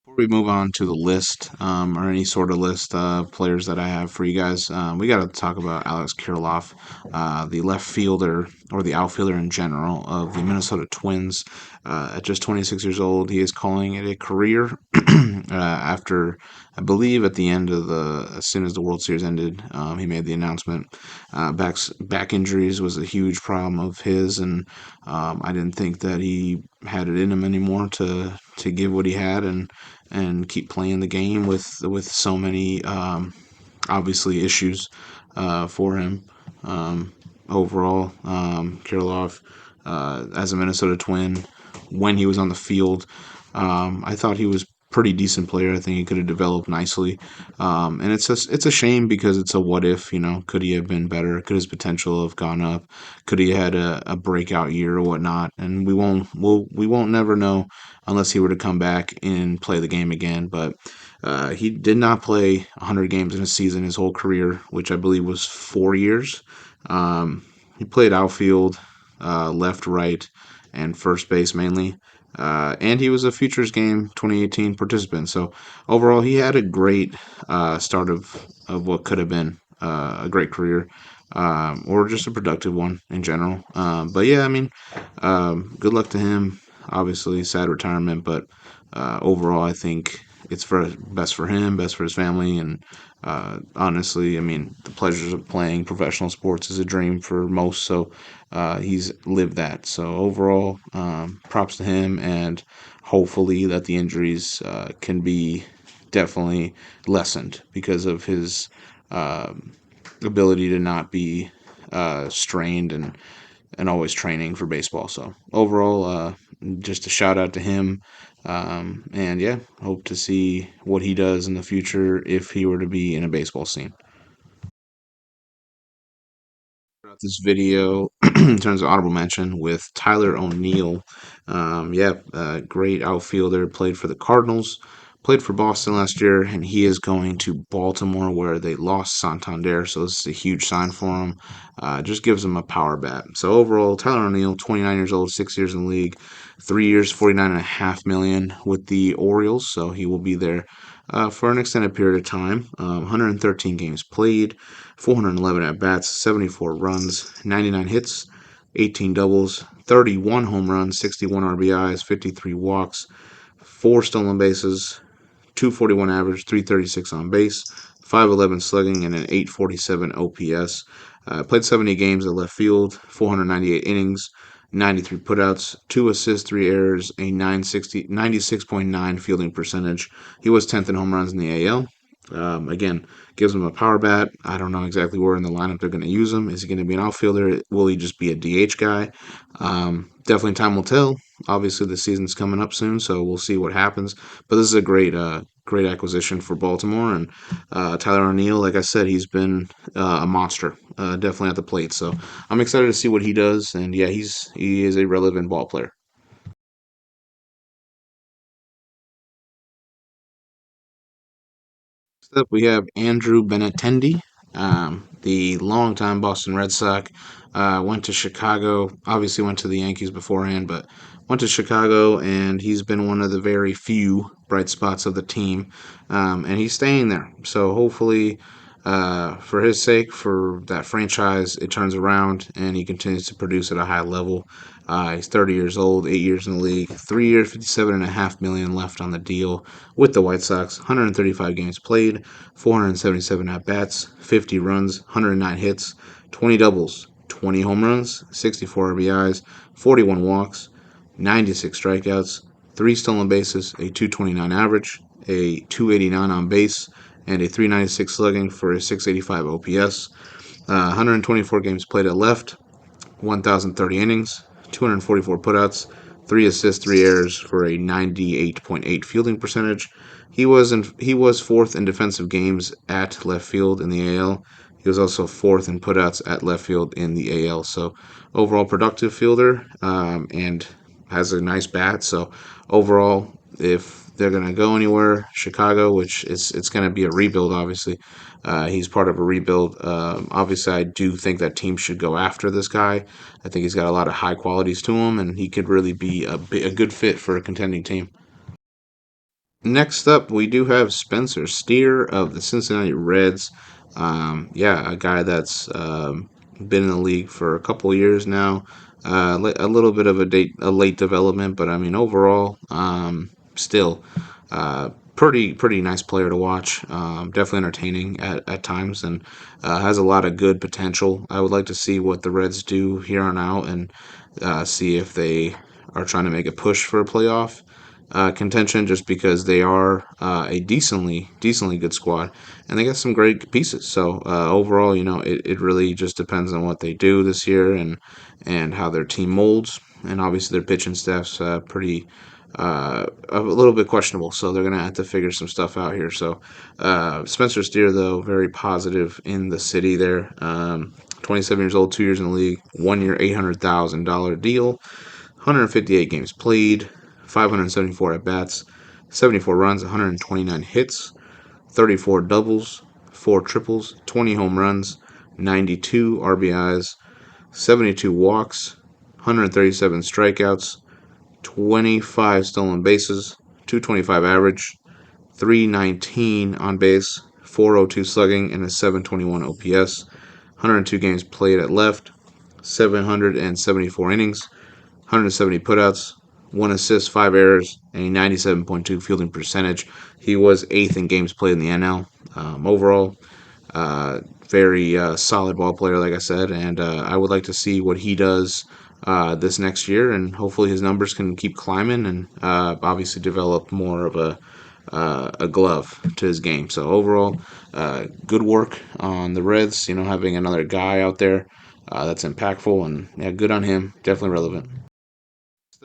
Before we move on to the list, or any sort of list of players that I have for you guys, we got to talk about Alex Kirilloff, the left fielder or the outfielder in general of the Minnesota Twins. At just 26 years old, he is calling it a career after, I believe, at the end of as soon as the World Series ended, he made the announcement. Back injuries was a huge problem of his, and I didn't think that he had it in him anymore to give what he had and keep playing the game with so many obviously issues for him. Overall, Kirilov, as a Minnesota Twin, when he was on the field, I thought he was pretty decent player. I think he could have developed nicely, and it's a shame because it's a what if. Could he have been better? Could his potential have gone up? Could he had a breakout year or whatnot? And we won't never know unless he were to come back and play the game again. But he did not play 100 games in a season his whole career, which I believe was 4 years. He played outfield, left, right, and first base mainly. And he was a Futures Game 2018 participant. So overall, he had a great start of what could have been a great career, or just a productive one in general. But yeah, I mean, good luck to him. Obviously, sad retirement, but overall, I think it's for best for him, best for his family, and honestly, I mean, the pleasures of playing professional sports is a dream for most. So he's lived that. So overall, props to him, and hopefully that the injuries can be definitely lessened because of his uh, ability to not be strained and always training for baseball. So overall, just a shout out to him. And yeah, hope to see what he does in the future if he were to be in a baseball scene. Throughout this video, in terms of honorable mention, with Tyler O'Neill. Yeah, great outfielder, played for the Cardinals, played for Boston last year, and he is going to Baltimore where they lost Santander. So this is a huge sign for him. Just gives him a power bat. So overall, Tyler O'Neill, 29 years old, 6 years in the league, 3 years, 49.5 million with the Orioles. So he will be there for an extended period of time. 113 games played, 411 at bats, 74 runs, 99 hits, 18 doubles, 31 home runs, 61 RBIs, 53 walks, 4 stolen bases, 241 average, 336 on base, 511 slugging, and an 847 OPS. Played 70 games at left field, 498 innings, 93 putouts, 2 assists, 3 errors, a 96.9 fielding percentage. He was 10th in home runs in the AL. Again, gives him a power bat. I don't know exactly where in the lineup they're going to use him. Is he going to be an outfielder? Will he just be a DH guy? Definitely time will tell. Obviously, the season's coming up soon, so we'll see what happens. But this is a great acquisition for Baltimore. And Tyler O'Neill, like I said, he's been a monster, definitely at the plate. So I'm excited to see what he does. And yeah, he is a relevant ball player. Next up, we have Andrew Benintendi, the longtime Boston Red Sox. Went to Chicago. Obviously, went to the Yankees beforehand, but went to Chicago, and he's been one of the very few bright spots of the team, and he's staying there. So hopefully, for his sake, for that franchise, it turns around and he continues to produce at a high level. He's 30 years old, 8 years in the league, 3 years, 57.5 million left on the deal with the White Sox. 135 games played, 477 at bats, 50 runs, 109 hits, 20 doubles, 20 home runs, 64 RBIs, 41 walks, 96 strikeouts, 3 stolen bases, a 229 average, a 289 on base, and a 396 slugging for a 685 OPS. 124 games played at left, 1,030 innings, 244 putouts, 3 assists, 3 errors for a 98.8 fielding percentage. He was fourth in defensive games at left field in the AL. He was also fourth in putouts at left field in the AL. So overall productive fielder, and has a nice bat. So overall, if they're gonna go anywhere, Chicago, which is it's gonna be a rebuild, obviously. He's part of a rebuild. Obviously, I do think that teams should go after this guy. I think he's got a lot of high qualities to him, and he could really be a good fit for a contending team. Next up, we do have Spencer Steer of the Cincinnati Reds. Yeah, a guy that's been in the league for a couple of years now. A little bit of a late development, but I mean overall, still pretty nice player to watch. Definitely entertaining at times, and has a lot of good potential. I would like to see what the Reds do here on out, and see if they are trying to make a push for a playoff contention, just because they are a decently good squad, and they got some great pieces. So overall, it really just depends on what they do this year, and how their team molds. And obviously their pitching staff's pretty a little bit questionable, so they're gonna have to figure some stuff out here. So Spencer Steer, though, very positive in the city there. 27 years old, 2 years in the league, 1 year, $800,000 deal, 158 games played, 574 at bats, 74 runs, 129 hits, 34 doubles, 4 triples, 20 home runs, 92 RBIs, 72 walks, 137 strikeouts, 25 stolen bases, 225 average, 319 on base, 402 slugging, and a 721 OPS. 102 games played at left, 774 innings, 170 putouts, 1 assist, 5 errors, and a 97.2 fielding percentage. He was eighth in games played in the NL. Overall, very solid ball player, like I said, and I would like to see what he does this next year, and hopefully his numbers can keep climbing, and obviously develop more of a glove to his game. So overall, good work on the Reds. Having another guy out there that's impactful, and yeah, good on him. Definitely relevant.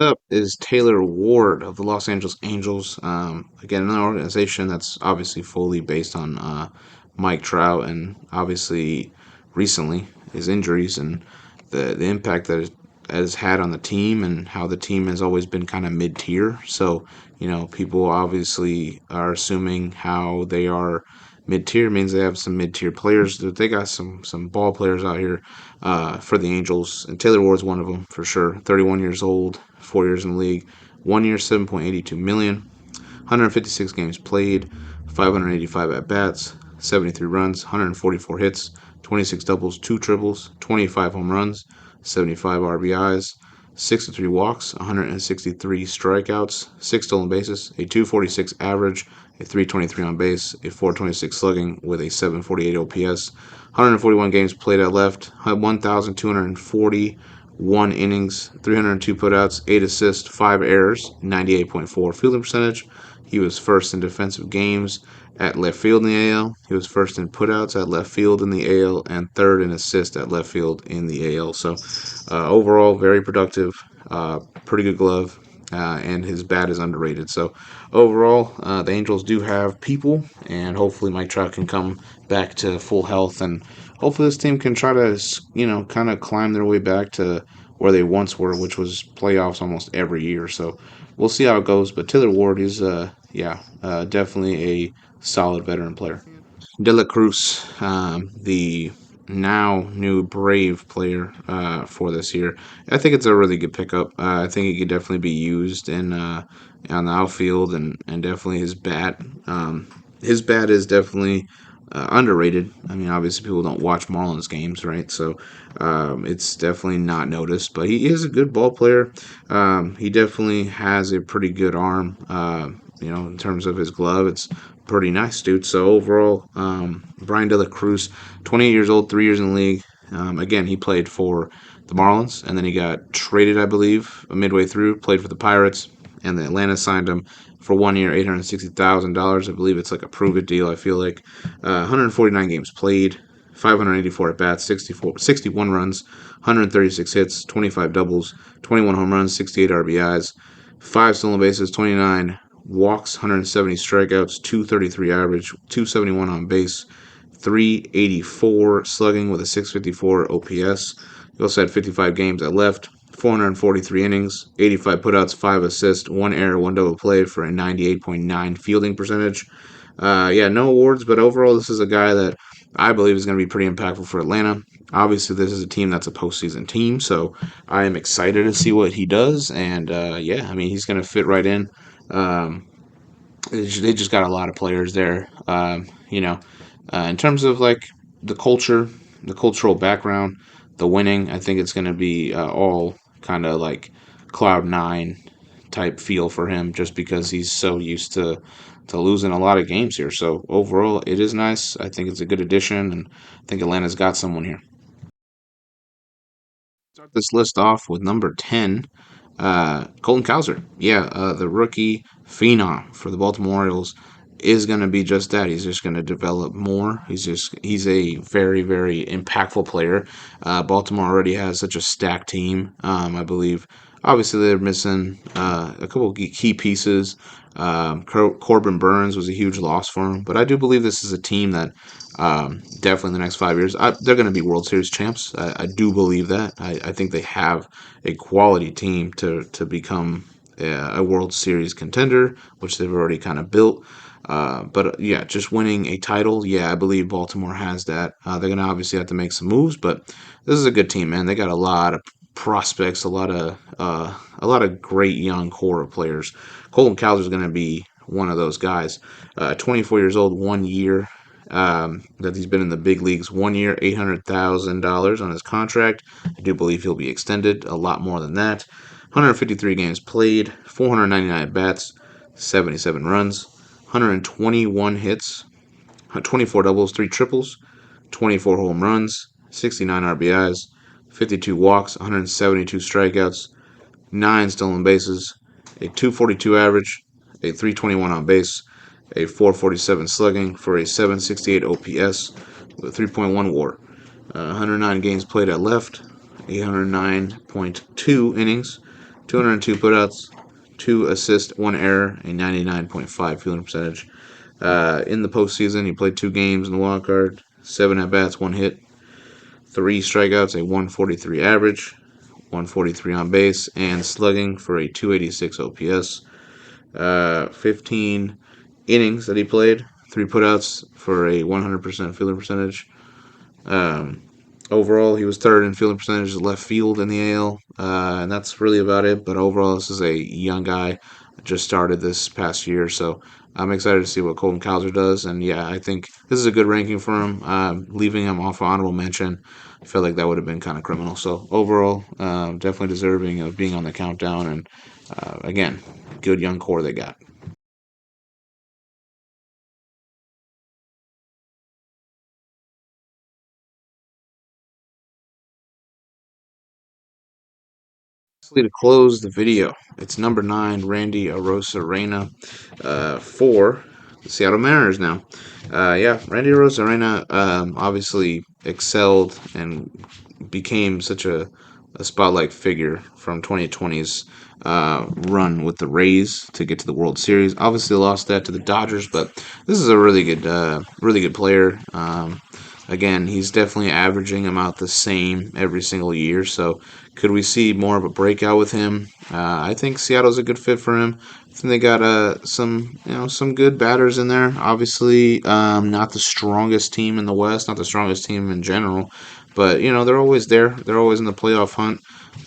Up is Taylor Ward of the Los Angeles Angels. Again, another organization that's obviously fully based on Mike Trout, and obviously recently his injuries and the impact that it has had on the team, and how the team has always been kind of mid tier. So, people obviously are assuming how they are mid tier means they have some mid tier players. They got some ball players out here for the Angels, and Taylor Ward's one of them for sure. 31 years old, 4 years in the league, 1 year, 7.82 million, 156 games played, 585 at bats, 73 runs, 144 hits, 26 doubles, 2 triples, 25 home runs, 75 RBIs, 63 walks, 163 strikeouts, 6 stolen bases, a 246 average, a 323 on base, a 426 slugging with a 748 OPS, 141 games played at left, 1,241 innings, 302 putouts, 8 assists, 5 errors, 98.4 fielding percentage. He was first in defensive games at left field in the AL. He was first in putouts at left field in the AL, and third in assists at left field in the AL. So overall, very productive, pretty good glove, and his bat is underrated. So overall, the Angels do have people, and hopefully Mike Trout can come back to full health, and hopefully this team can try to kind of climb their way back to where they once were, which was playoffs almost every year. So we'll see how it goes. But Taylor Ward is definitely a solid veteran player. De La Cruz, the now new Brave player for this year. I think it's a really good pickup. I think he could definitely be used in on the outfield, and definitely his bat is definitely underrated. I mean, obviously people don't watch Marlins games, right? So it's definitely not noticed. But he is a good ball player. He definitely has a pretty good arm. In terms of his glove, it's pretty nice, dude. So overall, Brian De La Cruz, 28 years old, 3 years in the league. Again, he played for the Marlins, and then he got traded, I believe, midway through. Played for the Pirates, and the Atlanta signed him for 1 year, $860,000. I believe it's like a prove it deal. I feel like 149 games played, 584 at bats, 61 runs, 136 hits, 25 doubles, 21 home runs, 68 RBIs, 5 stolen bases, 29 walks, 170 strikeouts, 233 average, 271 on base, 384 slugging with a 654 OPS. He also had 55 games at left, 443 innings, 85 putouts, 5 assists, 1 error, 1 double play for a 98.9 fielding percentage. Yeah, no awards, but overall, this is a guy that I believe is going to be pretty impactful for Atlanta. Obviously, this is a team that's a postseason team, so I am excited to see what he does. And yeah, I mean, he's going to fit right in. Um, they just got a lot of players there. In terms of like the culture, the cultural background, the winning, I think it's going to be all kind of like cloud nine type feel for him, just because he's so used to losing a lot of games here. So overall, it is nice. I think it's a good addition, and I think Atlanta's got someone here. Start this list off with number 10, Colton Cowser. Yeah, the rookie phenom for the Baltimore Orioles is going to be just that. He's just going to develop more. He's a very, very impactful player. Baltimore already has such a stacked team. I believe obviously they're missing a couple of key pieces. Corbin Burns was a huge loss for him, but I do believe this is a team that definitely in the next 5 years they're going to be World Series champs. I do believe that. I think they have a quality team to become a World Series contender, which they've already kind of built. But yeah, just winning a title, yeah, I believe Baltimore has that. They're gonna obviously have to make some moves, but this is a good team, man. They got a lot of prospects, a lot of great young core of players. Colton Cowser is gonna be one of those guys. 24 years old, 1 year that he's been in the big leagues. 1 year, $800,000 on his contract. I do believe he'll be extended a lot more than that. 153 games played, 499 at bats, 77 runs, 121 hits, 24 doubles, 3 triples, 24 home runs, 69 RBIs, 52 walks, 172 strikeouts, 9 stolen bases, a 242 average, a 321 on base, a 447 slugging for a 768 OPS with a 3.1 WAR. 109 games played at left, 809.2 innings, 202 putouts, 2 assists, 1 error, a 99.5 fielding percentage. In the postseason, he played 2 games in the wild card, 7 at bats, 1 hit, 3 strikeouts, a 143 average, 143 on base, and slugging for a 286 OPS. 15 innings that he played, 3 putouts for a 100% fielding percentage. Um, Overall, he was third in fielding percentage left field in the AL, and that's really about it. But overall, this is a young guy, just started this past year, so I'm excited to see what Colton Cowser does. And yeah, I think this is a good ranking for him. Leaving him off honorable mention, I feel like that would have been kind of criminal. So overall, definitely deserving of being on the countdown. And again, good young core they got. To close the video, it's number 9, Randy Arozarena, for the Seattle Mariners now. Yeah, Randy Arozarena obviously excelled and became such a spotlight figure from 2020's run with the Rays to get to the World Series. Obviously lost that to the Dodgers, but this is a really good player. Again, he's definitely averaging about the same every single year. So, could we see more of a breakout with him? I think Seattle's a good fit for him. I think they got some good batters in there. Obviously, not the strongest team in the West, not the strongest team in general, but they're always there. They're always in the playoff hunt,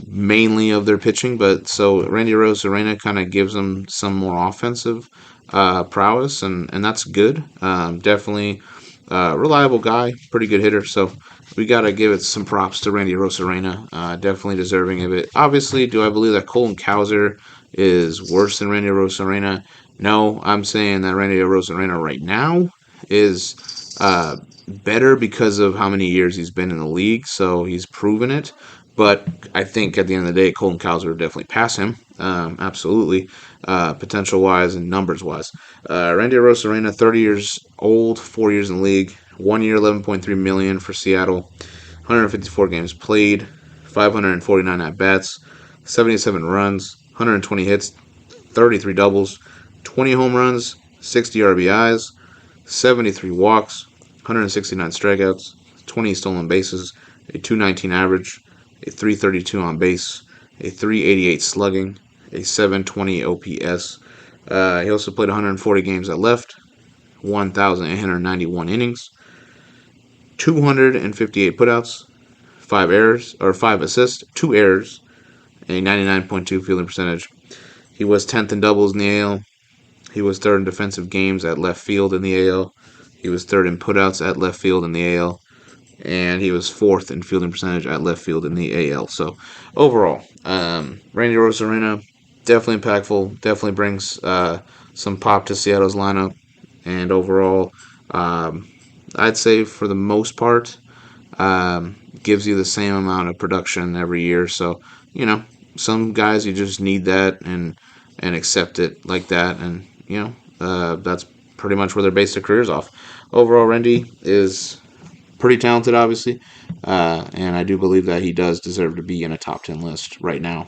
mainly of their pitching. But so Randy Arozarena kind of gives them some more offensive prowess, and that's good. Definitely reliable guy, pretty good hitter. So we got to give it some props to Randy Arozarena. Definitely deserving of it. Obviously, do I believe that Colton Cowser is worse than Randy Arozarena? No, I'm saying that Randy Arozarena right now is better because of how many years he's been in the league. So he's proven it. But I think at the end of the day, Colton Cowser would definitely pass him. Absolutely. Potential wise and numbers wise. Randy Arozarena, 30 years old, 4 years in the league, 1 year, 11.3 million for Seattle, 154 games played, 549 at bats, 77 runs, 120 hits, 33 doubles, 20 home runs, 60 RBIs, 73 walks, 169 strikeouts, 20 stolen bases, a 219 average, a 332 on base, a 388 slugging, a 720 OPS. He also played 140 games at left, 1,891 innings, 258 putouts, 5 assists, 2 errors, a 99.2 fielding percentage. He was 10th in doubles in the AL. He was third in defensive games at left field in the AL. He was third in putouts at left field in the AL, and he was fourth in fielding percentage at left field in the AL. So overall, Randy Rosarena, definitely impactful, definitely brings some pop to Seattle's lineup, and overall, um, I'd say for the most part, gives you the same amount of production every year. So you know, some guys you just need that and accept it like that, and that's pretty much where they base their careers off. Overall, Randy is pretty talented, obviously, and I do believe that he does deserve to be in a top 10 list right now.